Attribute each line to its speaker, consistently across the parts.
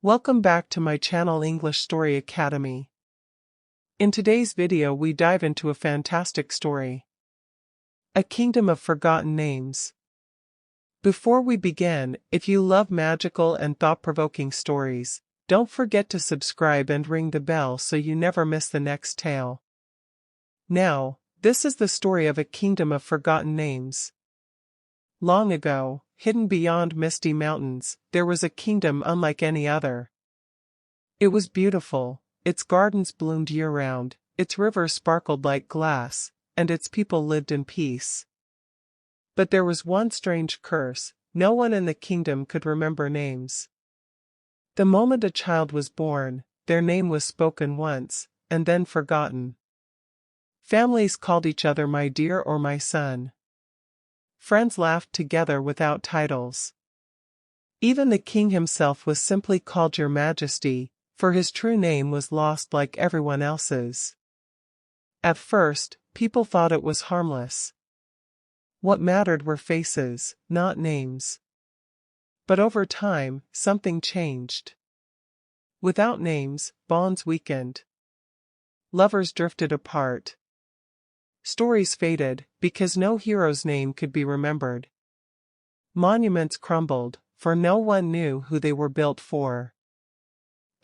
Speaker 1: Welcome back to my channel English Story Academy. In today's video we dive into a fantastic story. A Kingdom of Forgotten Names. Before we begin, if you love magical and thought-provoking stories, don't forget to subscribe and ring the bell so you never miss the next tale. Now, this is the story of a kingdom of forgotten names. Long ago, hidden beyond misty mountains, there was a kingdom unlike any other. It was beautiful, its gardens bloomed year-round, its rivers sparkled like glass, and its people lived in peace. But there was one strange curse: no one in the kingdom could remember names. The moment a child was born, their name was spoken once, and then forgotten. Families called each other my dear or my son. Friends laughed together without titles. Even the king himself was simply called Your Majesty, for his true name was lost like everyone else's. At first, people thought it was harmless. What mattered were faces, not names. But over time, something changed. Without names, bonds weakened. Lovers drifted apart. Stories faded, because no hero's name could be remembered. Monuments crumbled, for no one knew who they were built for.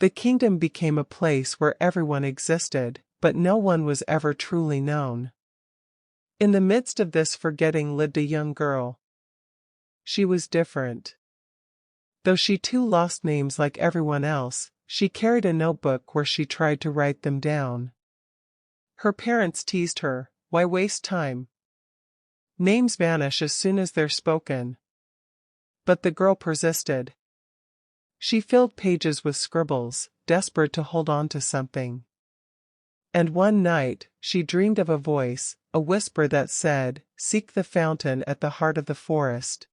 Speaker 1: The kingdom became a place where everyone existed, but no one was ever truly known. In the midst of this forgetting lived a young girl. She was different. Though she too lost names like everyone else, she carried a notebook where she tried to write them down. Her parents teased her. Why waste time? Names vanish as soon as they're spoken. But the girl persisted. She filled pages with scribbles, desperate to hold on to something. And one night, she dreamed of a voice, a whisper that said, "Seek the fountain at the heart of the forest.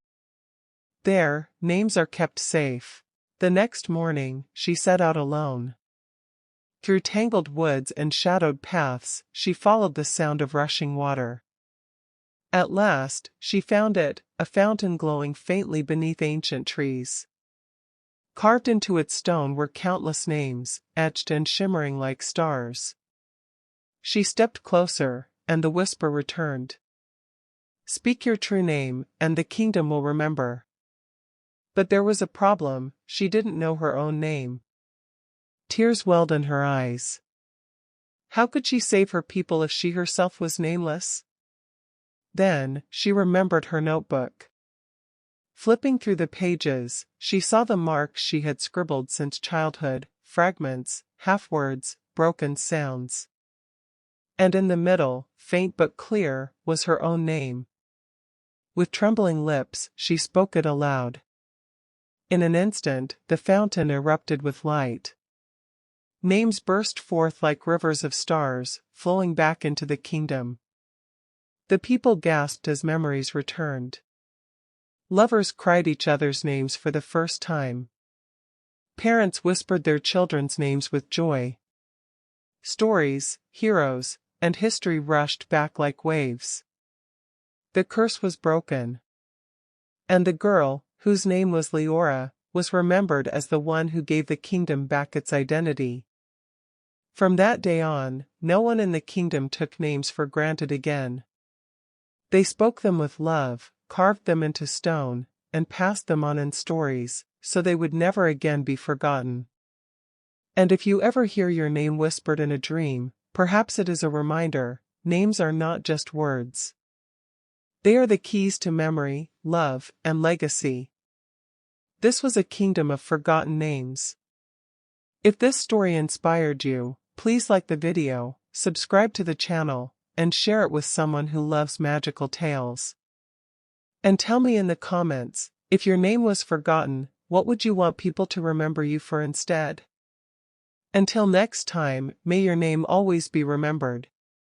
Speaker 1: There, names are kept safe." The next morning, she set out alone. Through tangled woods and shadowed paths, she followed the sound of rushing water. At last, she found it, a fountain glowing faintly beneath ancient trees. Carved into its stone were countless names, etched and shimmering like stars. She stepped closer, and the whisper returned. "Speak your true name, and the kingdom will remember." But there was a problem: she didn't know her own name. Tears welled in her eyes. How could she save her people if she herself was nameless? Then, she remembered her notebook. Flipping through the pages, she saw the marks she had scribbled since childhood: fragments, half-words, broken sounds. And in the middle, faint but clear, was her own name. With trembling lips, she spoke it aloud. In an instant, the fountain erupted with light. Names burst forth like rivers of stars, flowing back into the kingdom. The people gasped as memories returned. Lovers cried each other's names for the first time. Parents whispered their children's names with joy. Stories, heroes, and history rushed back like waves. The curse was broken. And the girl, whose name was Leora, was remembered as the one who gave the kingdom back its identity. From that day on, no one in the kingdom took names for granted again. They spoke them with love, carved them into stone, and passed them on in stories, so they would never again be forgotten. And if you ever hear your name whispered in a dream, perhaps it is a reminder: names are not just words. They are the keys to memory, love, and legacy. This was a kingdom of forgotten names. If this story inspired you, please like the video, subscribe to the channel, and share it with someone who loves magical tales. And tell me in the comments, if your name was forgotten, what would you want people to remember you for instead? Until next time, may your name always be remembered.